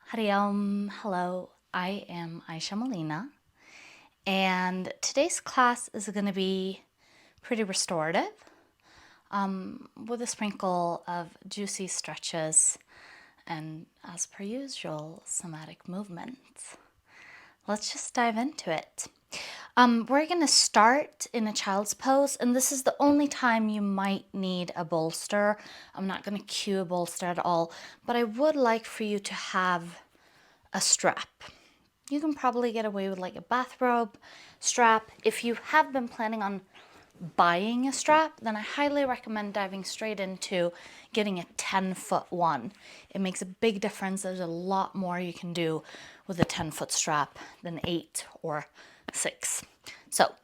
Hello, I am Aisha Melina, and today's class is going to be pretty restorative with a sprinkle of juicy stretches and, as per usual, somatic movements. Let's just dive into it. We're going to start in a child's pose, and this is the only time you might need a bolster. I'm not going to cue a bolster at all, but I would like for you to have a strap. You can probably get away with like a bathrobe strap. If you have been planning on buying a strap, then I highly recommend diving straight into getting a 10-foot one. It makes a big difference. There's a lot more you can do with a 10-foot strap than 8 or 6. So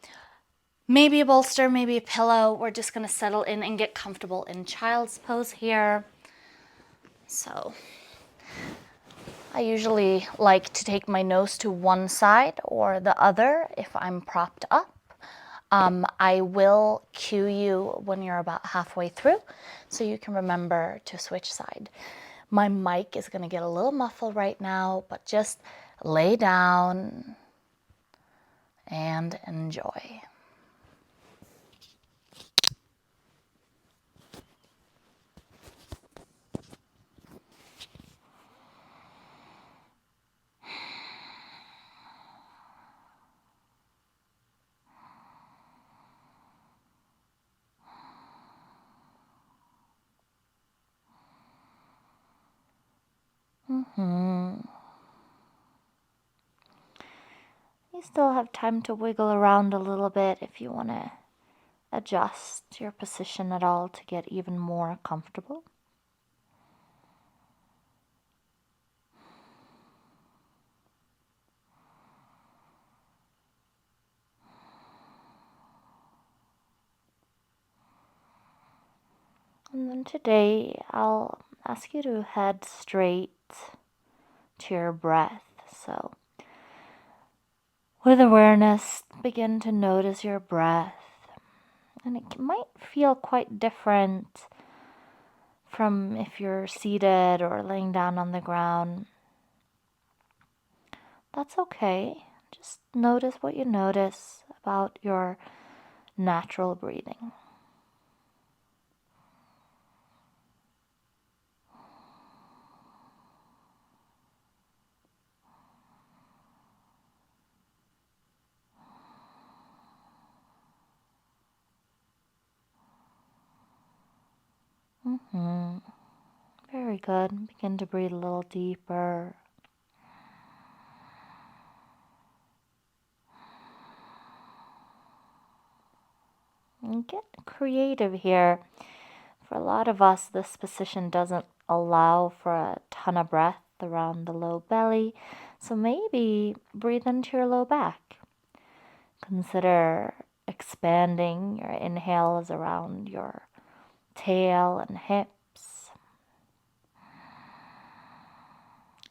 maybe a bolster, maybe a pillow. We're just going to settle in and get comfortable in child's pose here. So I usually like to take my nose to one side or the other if I'm propped up. I will cue you when you're about halfway through so you can remember to switch side. My mic is going to get a little muffled right now, but just lay down and enjoy. You still have time to wiggle around a little bit if you want to adjust your position at all to get even more comfortable. And then today I'll ask you to head straight to your breath. So with awareness, begin to notice your breath. And it might feel quite different from if you're seated or laying down on the ground. That's okay. Just notice what you notice about your natural breathing. Very good. Begin to breathe a little deeper. And get creative here. For a lot of us, this position doesn't allow for a ton of breath around the low belly. So maybe breathe into your low back. Consider expanding your inhales around your tail and hips.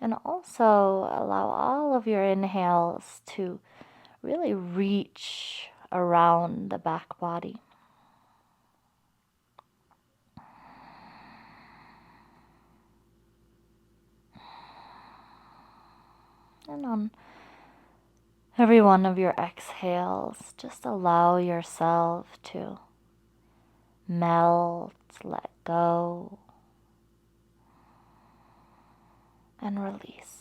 And also allow all of your inhales to really reach around the back body. And on every one of your exhales, just allow yourself to melt, let go, and release.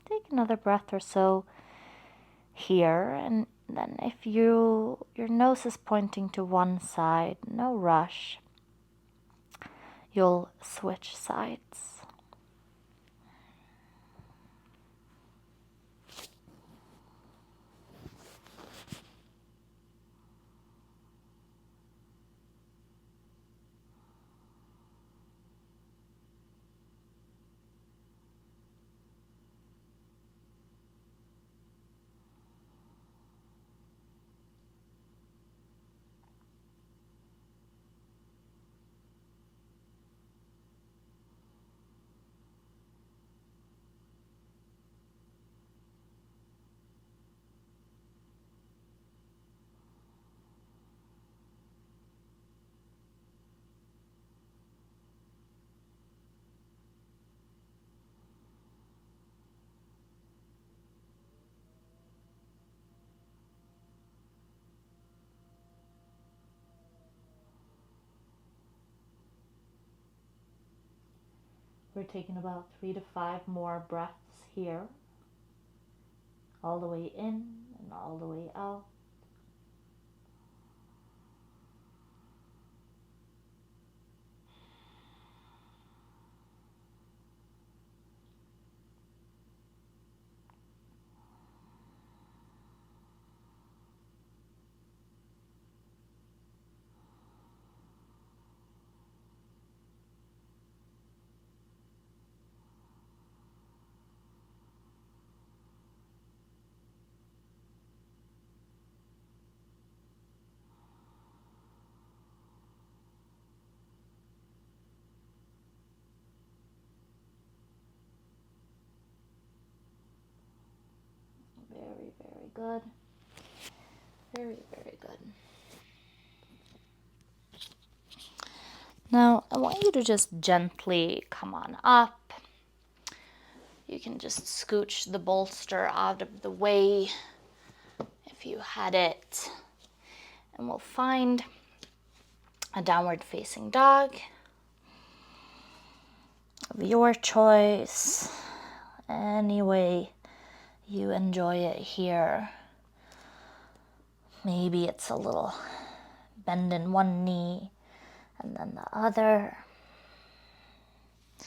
Take another breath or so here, and then if your nose is pointing to one side, no rush. You'll switch sides. We're taking about 3 to 5 more breaths here, all the way in and all the way out. Very, very good. Very, very good. Now, I want you to just gently come on up. You can just scooch the bolster out of the way if you had it. And we'll find a downward facing dog of your choice, any way you enjoy it here. Maybe it's a little bend in one knee and then the other. I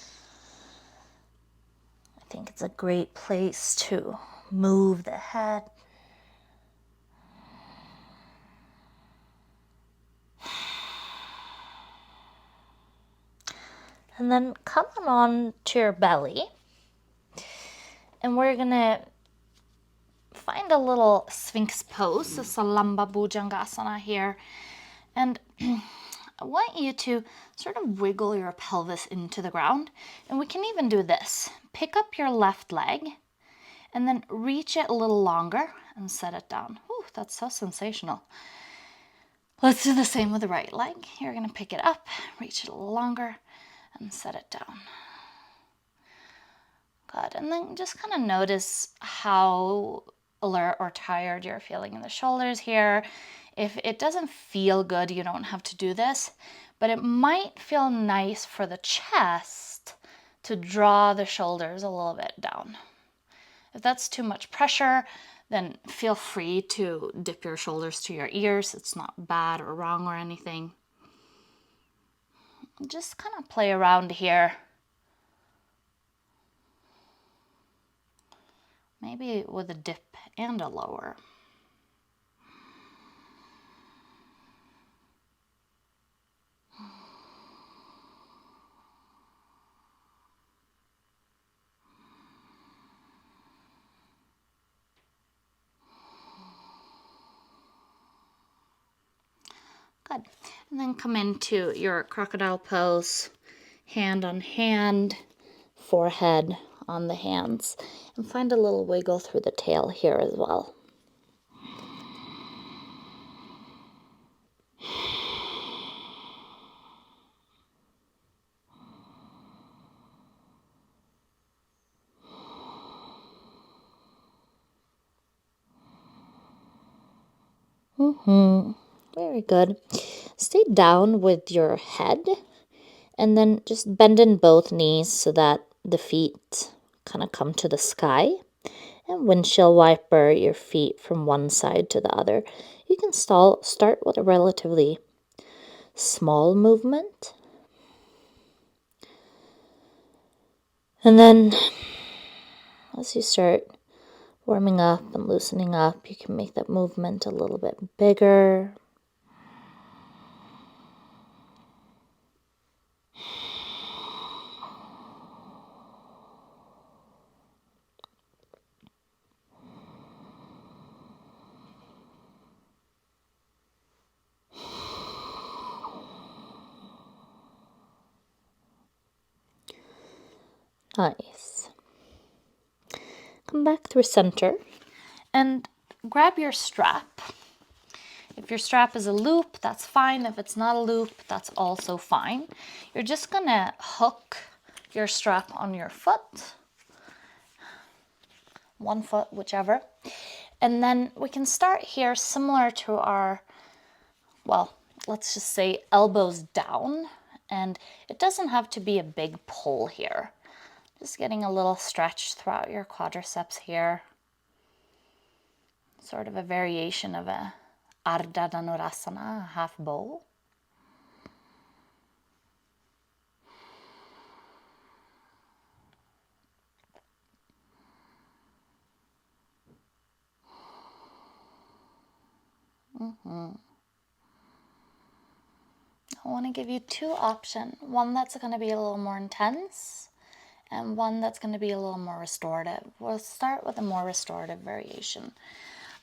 think it's a great place to move the head. And then come on to your belly. And we're gonna find a little Sphinx pose, this Salamba Bhujangasana here. And I want you to sort of wiggle your pelvis into the ground. And we can even do this. Pick up your left leg and then reach it a little longer and set it down. Ooh, that's so sensational. Let's do the same with the right leg. You're gonna pick it up, reach it a little longer, and set it down. Good, and then just kind of notice how alert or tired you're feeling in the shoulders here. If it doesn't feel good, you don't have to do this, but it might feel nice for the chest to draw the shoulders a little bit down. If that's too much pressure, then feel free to dip your shoulders to your ears. It's not bad or wrong or anything. Just kind of play around here. Maybe with a dip and a lower. Good. And then come into your crocodile pose, hand on hand, forehead on the hands, and find a little wiggle through the tail here as well. Very good. Stay down with your head and then just bend in both knees so that the feet kind of come to the sky. And windshield wiper your feet from one side to the other. You can start with a relatively small movement. And then as you start warming up and loosening up, you can make that movement a little bit bigger. Nice. Come back through center and grab your strap. If your strap is a loop, that's fine. If it's not a loop, that's also fine. You're just gonna hook your strap on your foot, one foot, whichever. And then we can start here similar to our, well, let's just say elbows down. And it doesn't have to be a big pull here. Just getting a little stretch throughout your quadriceps here. Sort of a variation of a Ardha Dhanurasana, half bowl. I want to give you two options. One that's going to be a little more intense and one that's going to be a little more restorative. We'll start with a more restorative variation.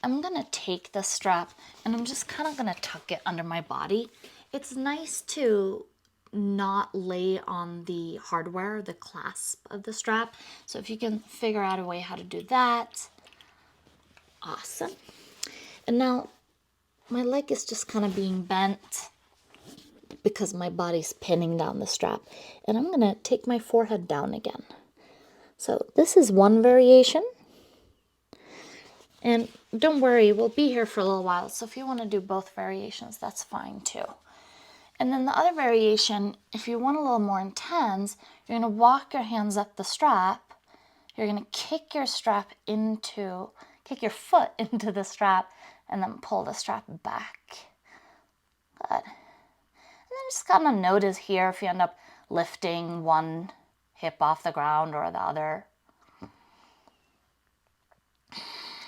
I'm going to take the strap and I'm just kind of going to tuck it under my body. It's nice to not lay on the hardware, the clasp of the strap. So if you can figure out a way how to do that, awesome. And now my leg is just kind of being bent because my body's pinning down the strap. And I'm going to take my forehead down again. So this is one variation. And don't worry, we'll be here for a little while. So if you want to do both variations, that's fine too. And then the other variation, if you want a little more intense, you're going to walk your hands up the strap. You're going to kick your foot into the strap and then pull the strap back. Good. And then just kind of notice here if you end up lifting one hip off the ground or the other.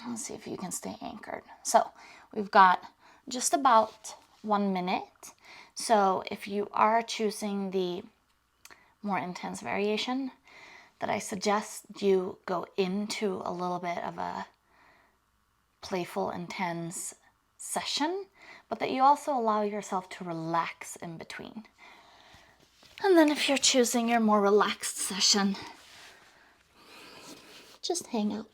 Let's see if you can stay anchored. So we've got just about 1 minute. So if you are choosing the more intense variation, that I suggest you go into a little bit of a playful, intense session, but that you also allow yourself to relax in between. And then if you're choosing your more relaxed session, just hang out.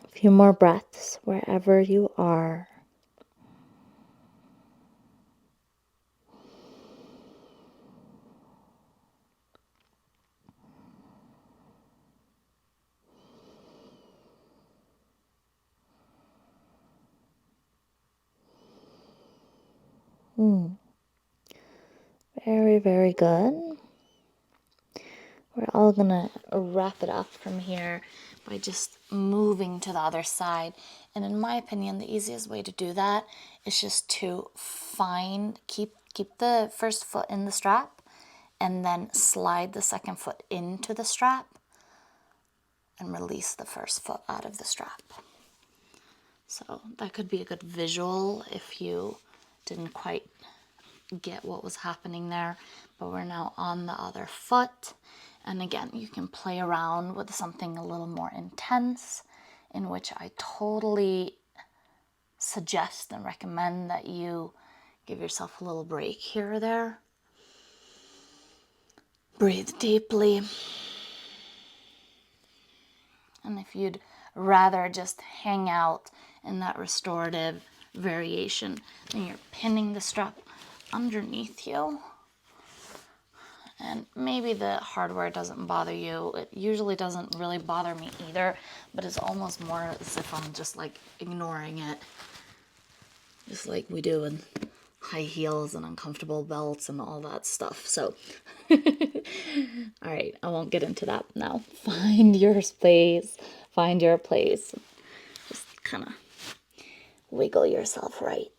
A few more breaths wherever you are. Very, very good. We're all gonna wrap it up from here by just moving to the other side. And in my opinion, the easiest way to do that is just to keep the first foot in the strap and then slide the second foot into the strap and release the first foot out of the strap. So that could be a good visual if you didn't quite get what was happening there, but we're now on the other foot. And again, you can play around with something a little more intense, in which I totally suggest and recommend that you give yourself a little break here or there. Breathe deeply. And if you'd rather just hang out in that restorative variation, then you're pinning the strap underneath you. And maybe the hardware doesn't bother you. It usually doesn't really bother me either, but it's almost more as if I'm just like ignoring it. Just like we do in high heels and uncomfortable belts and all that stuff. So, all right, I won't get into that now. Find your space, find your place. Just kind of wiggle yourself right.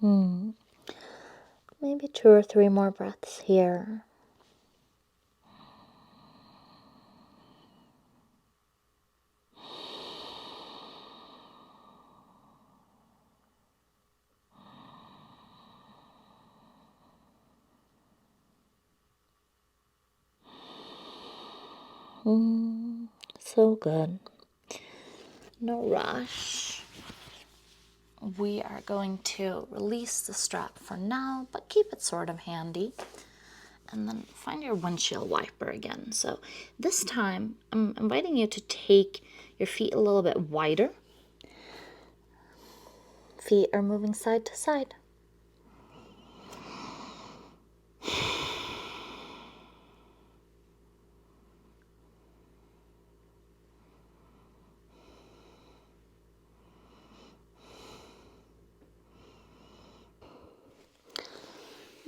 Maybe 2 or 3 more breaths here. So good. No rush. We are going to release the strap for now, but keep it sort of handy. And then find your windshield wiper again. So this time, I'm inviting you to take your feet a little bit wider. Feet are moving side to side.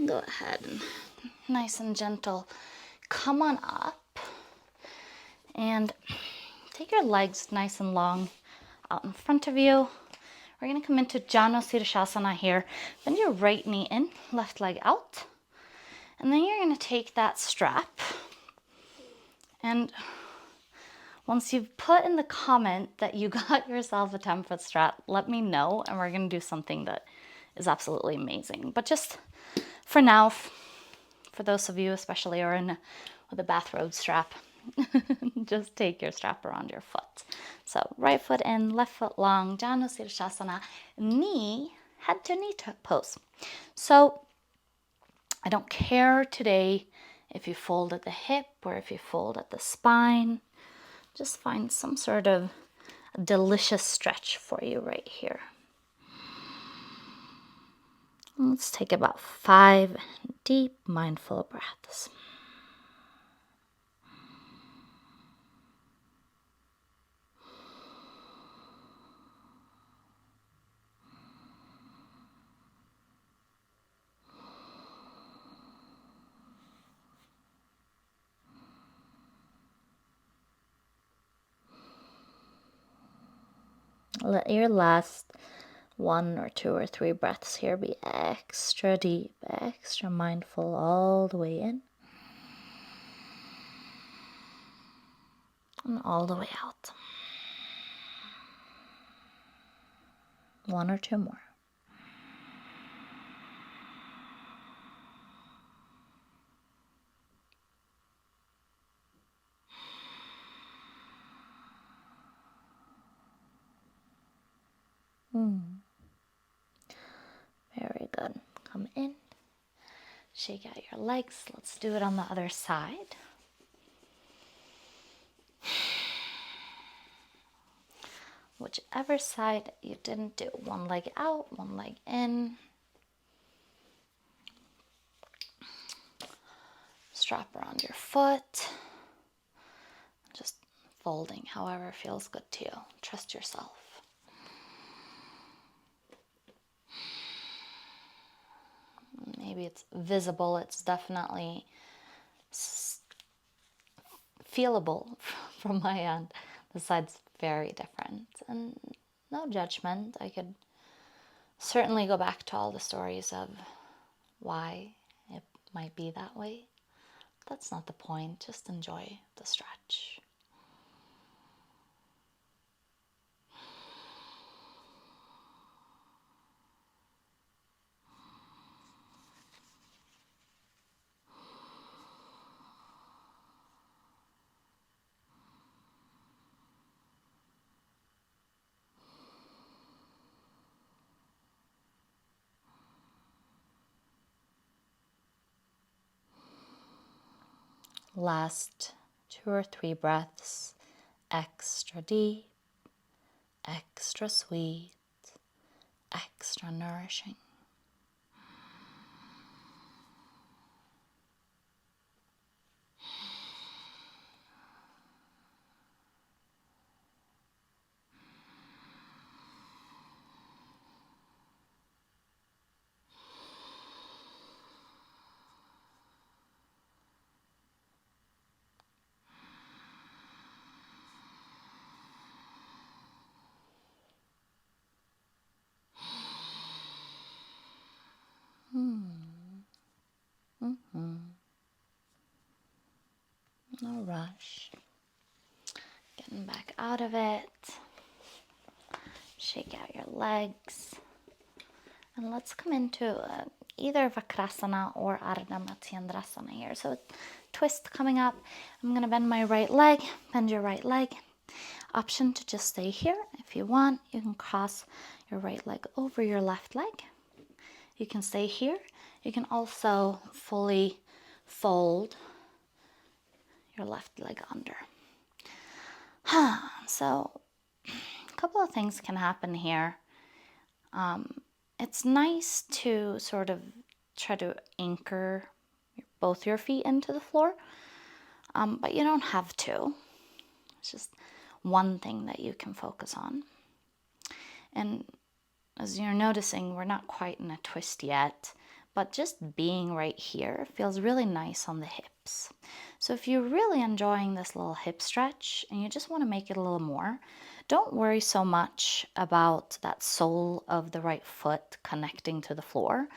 Go ahead and nice and gentle, come on up and take your legs nice and long out in front of you. We're going to come into shavasana here. Bend your right knee in, left leg out. And then you're going to take that strap. And once you've put in the comment that you got yourself a 10-foot strap, let me know. And we're going to do something that is absolutely amazing. But just for now, for those of you especially who are in with a bathrobe strap, just take your strap around your foot. So right foot in, left foot long, Janusirshasana, knee, head to knee pose. So I don't care today if you fold at the hip or if you fold at the spine. Just find some sort of delicious stretch for you right here. Let's take about 5 deep, mindful breaths. Let your last 1 or 2 or 3 breaths here be extra deep, extra mindful all the way in and all the way out. 1 or 2 more. Very good. Come in. Shake out your legs. Let's do it on the other side. Whichever side you didn't do. 1 leg out, 1 leg in. Strap around your foot. Just folding however feels good to you. Trust yourself. Maybe it's visible. It's definitely feelable from my end. The side's very different. And no judgment. I could certainly go back to all the stories of why it might be that way. That's not the point. Just enjoy the stretch. Last 2 or 3 breaths, extra deep, extra sweet, extra nourishing. No rush. Getting back out of it. Shake out your legs. And let's come into either Vakrasana or Ardha Matsyendrasana here. So twist coming up. I'm going to bend my right leg, bend your right leg. Option to just stay here. If you want, you can cross your right leg over your left leg. You can stay here. You can also fully fold your left leg under. So a couple of things can happen here. It's nice to sort of try to anchor both your feet into the floor, but you don't have to. It's just one thing that you can focus on. And as you're noticing, we're not quite in a twist yet, but just being right here feels really nice on the hips. So if you're really enjoying this little hip stretch and you just want to make it a little more, don't worry so much about that sole of the right foot connecting to the floor,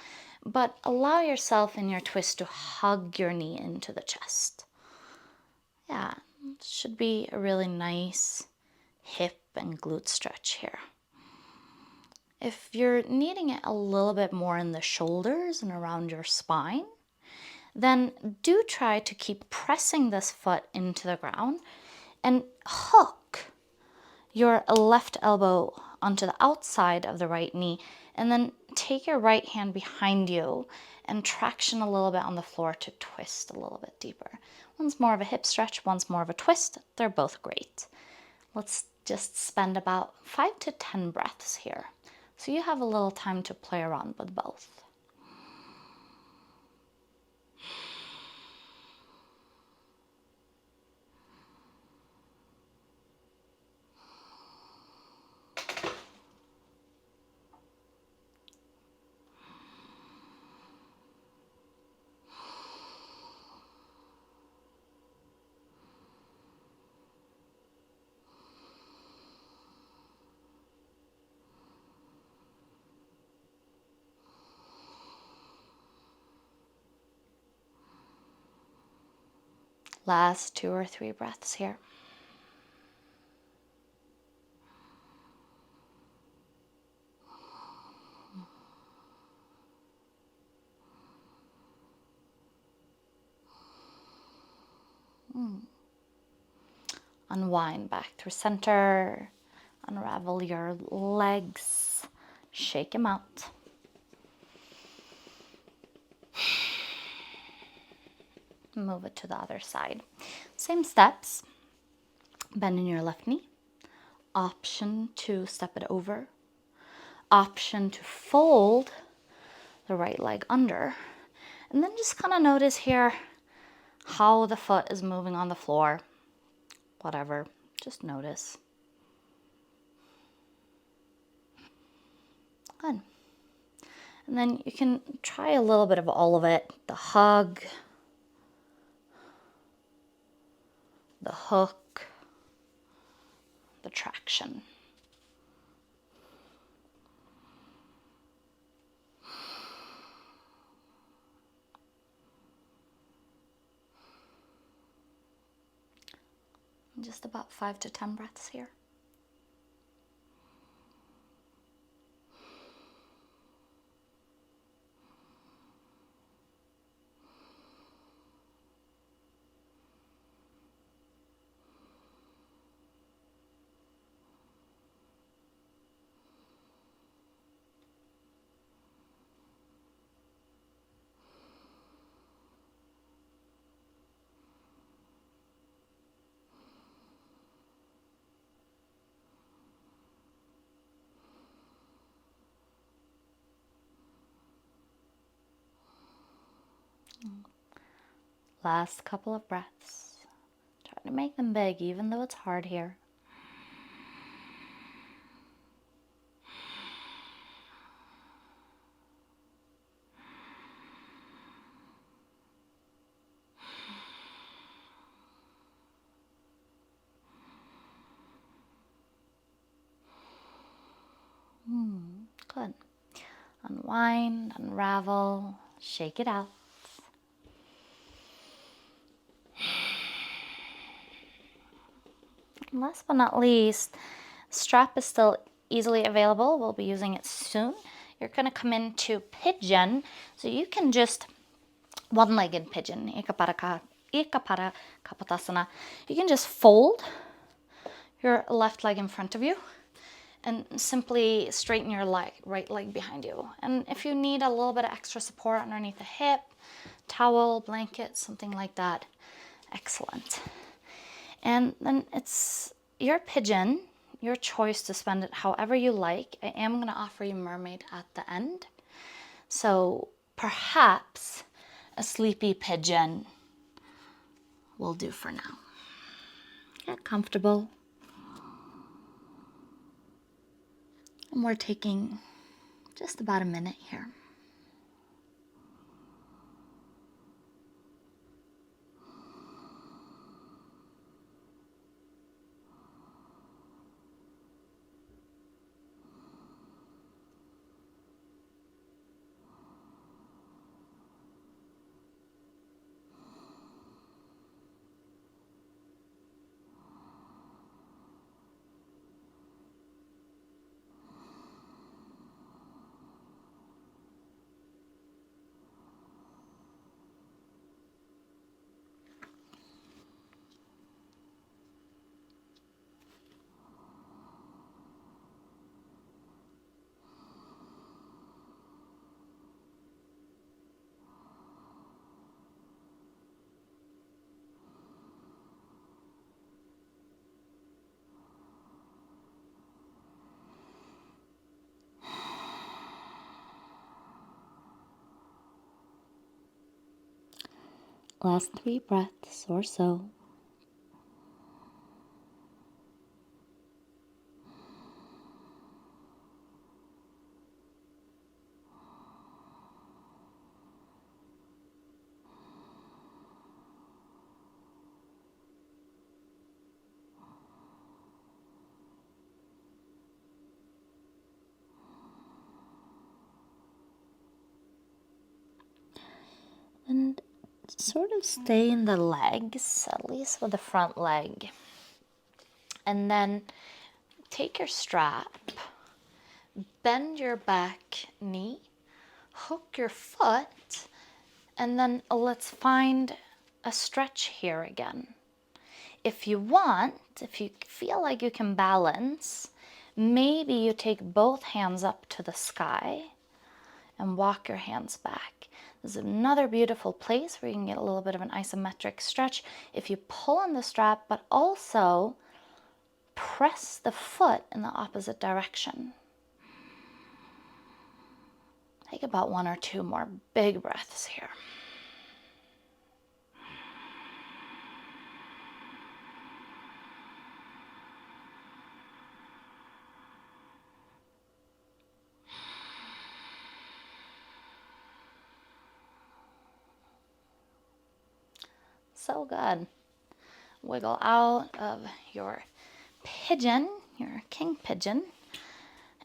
but allow yourself in your twist to hug your knee into the chest. Yeah, it should be a really nice hip and glute stretch here. If you're needing it a little bit more in the shoulders and around your spine, then do try to keep pressing this foot into the ground and hook your left elbow onto the outside of the right knee, and then take your right hand behind you and traction a little bit on the floor to twist a little bit deeper. One's more of a hip stretch, one's more of a twist. They're both great. Let's just spend about 5 to 10 breaths here, so you have a little time to play around with both. Last 2 or 3 breaths here. Unwind back through center. Unravel your legs. Shake them out. Move it to the other side. Same steps. Bending your left knee. Option to step it over. Option to fold the right leg under. And then just kind of notice here how the foot is moving on the floor. Whatever, just notice. Good. And then you can try a little bit of all of it. The hug, the hook, the traction. Just about 5 to 10 breaths here. Last couple of breaths. Try to make them big, even though it's hard here. Good. Unwind, unravel, shake it out. last but not least, strap is still easily available. We'll be using it soon. You're going to come into pigeon, so you can just one-legged pigeon, Ekapara Kapotasana. You can just fold your left leg in front of you and simply straighten your right leg behind you. And if you need a little bit of extra support underneath the hip, towel, blanket, something like that, excellent. And then it's your pigeon, your choice to spend it however you like. I am going to offer you mermaid at the end. So perhaps a sleepy pigeon will do for now. Get comfortable. And we're taking just about a minute here. Last 3 breaths or so. And sort of stay in the legs, at least with the front leg. And then take your strap, bend your back knee, hook your foot, and then let's find a stretch here again. If you want, if you feel like you can balance, maybe you take both hands up to the sky and walk your hands back. This is another beautiful place where you can get a little bit of an isometric stretch if you pull on the strap, but also press the foot in the opposite direction. Take about 1 or 2 more big breaths here. So good. Wiggle out of your pigeon, your king pigeon,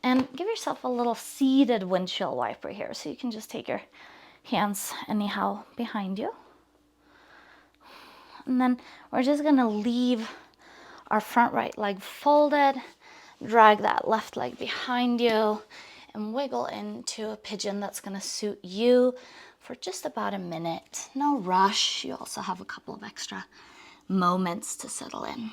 and give yourself a little seated windshield wiper here. So you can just take your hands anyhow behind you. And then we're just gonna leave our front right leg folded, drag that left leg behind you, and wiggle into a pigeon that's gonna suit you for just about a minute. No rush. You also have a couple of extra moments to settle in.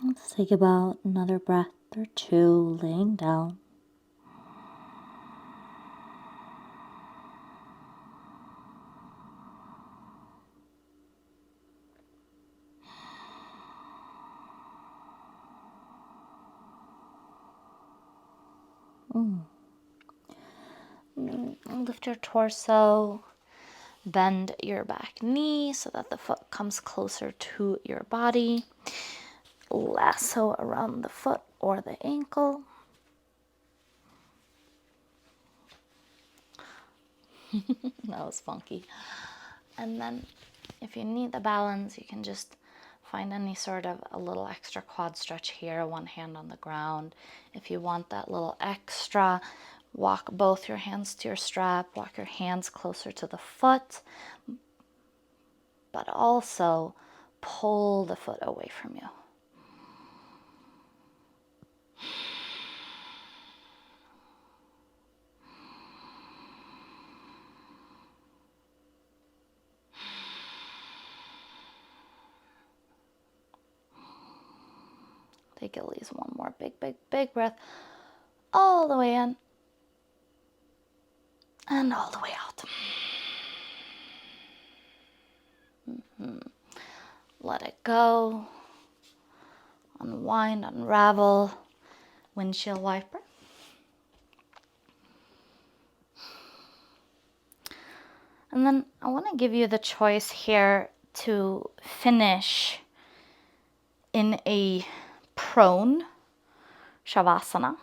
Let's take about another breath or two laying down. Lift your torso, bend your back knee so that the foot comes closer to your body. Lasso around the foot or the ankle. That was funky. And then if you need the balance, you can just find any sort of a little extra quad stretch here, one hand on the ground. If you want that little extra, walk both your hands to your strap, walk your hands closer to the foot, but also pull the foot away from you. Take at least one more big breath all the way in and all the way out. Let it go. Unwind, unravel. Windshield wiper. And then I want to give you the choice here to finish in a prone shavasana.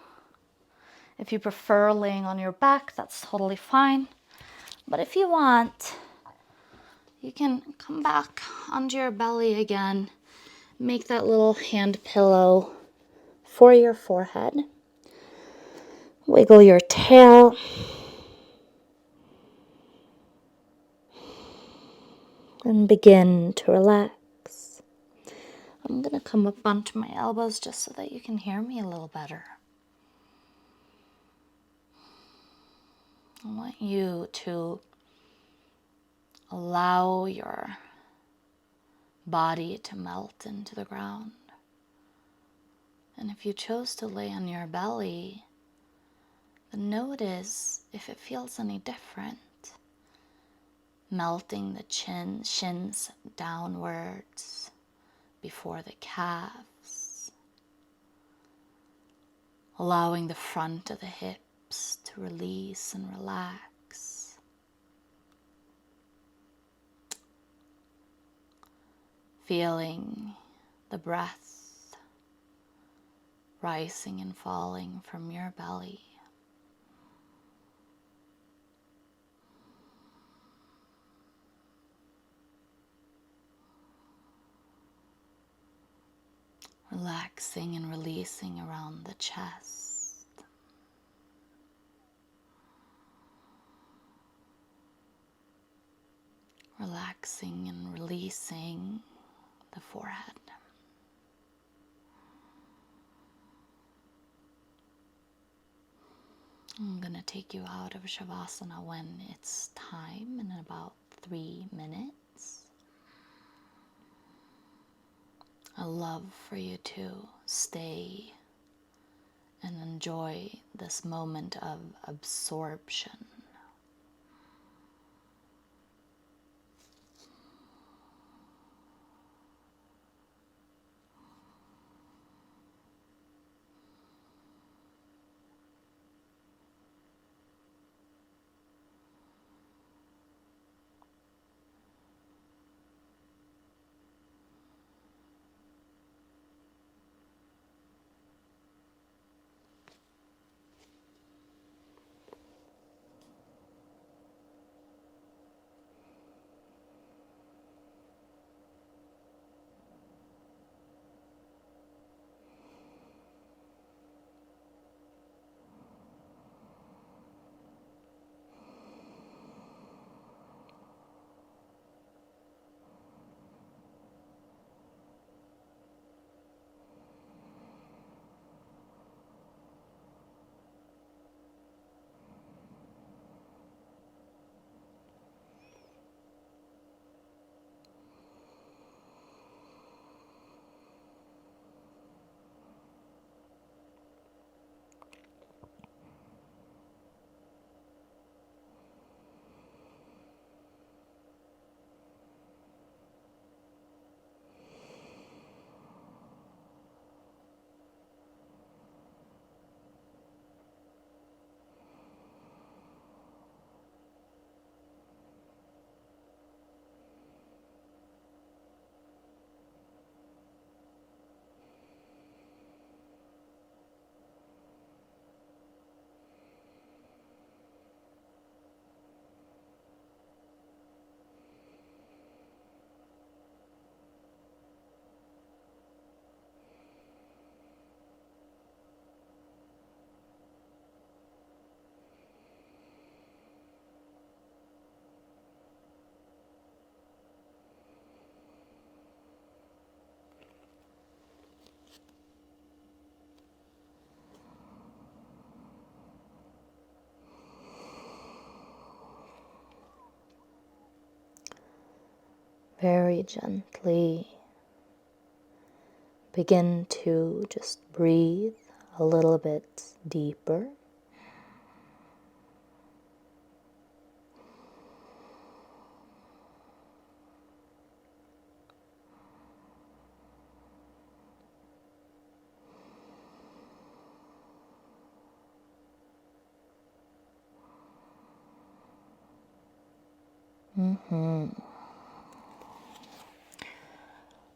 If you prefer laying on your back, that's totally fine. But if you want, you can come back onto your belly again. Make that little hand pillow for your forehead. Wiggle your tail. And begin to relax. I'm going to come up onto my elbows just so that you can hear me a little better. I want you to allow your body to melt into the ground. And if you chose to lay on your belly, then notice if it feels any different. Melting the shins downwards before the calves. Allowing the front of the hips to release and relax. Feeling the breath rising and falling from your belly. Relaxing and releasing around the chest. Relaxing and releasing the forehead. I'm going to take you out of Shavasana when it's time in about 3 minutes. I love for you to stay and enjoy this moment of absorption. very gently begin to just breathe a little bit deeper.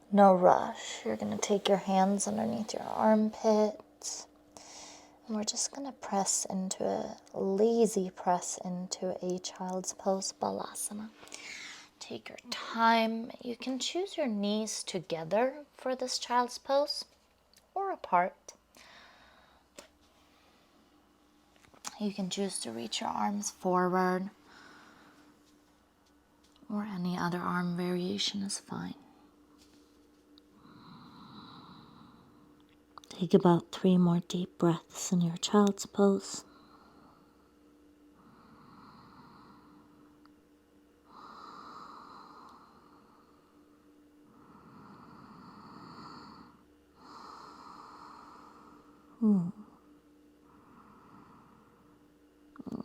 No rush. You're going to take your hands underneath your armpits. And we're just going to press into a lazy press into a child's pose, balasana. Take your time. You can choose your knees together for this child's pose or apart. You can choose to reach your arms forward, or any other arm variation is fine. Take about 3 more deep breaths in your child's pose.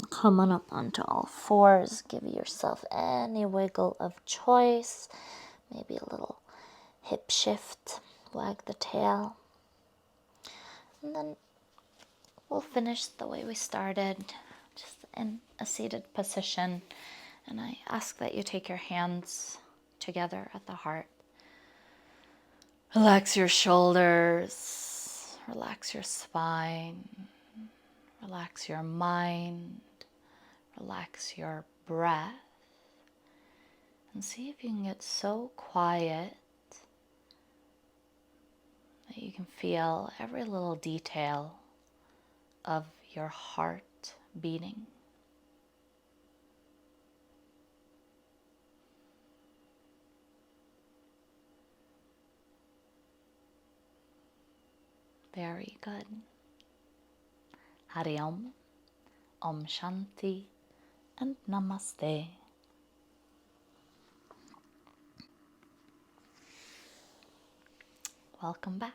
Come on up onto all fours. Give yourself any wiggle of choice. Maybe a little hip shift. Wag the tail. And then we'll finish the way we started, just in a seated position. And I ask that you take your hands together at the heart. Relax your shoulders. Relax your spine. Relax your mind. Relax your breath. And see if you can get so quiet that you can feel every little detail of your heart beating. Very good. Hari Om, Om Shanti, and Namaste. Welcome back.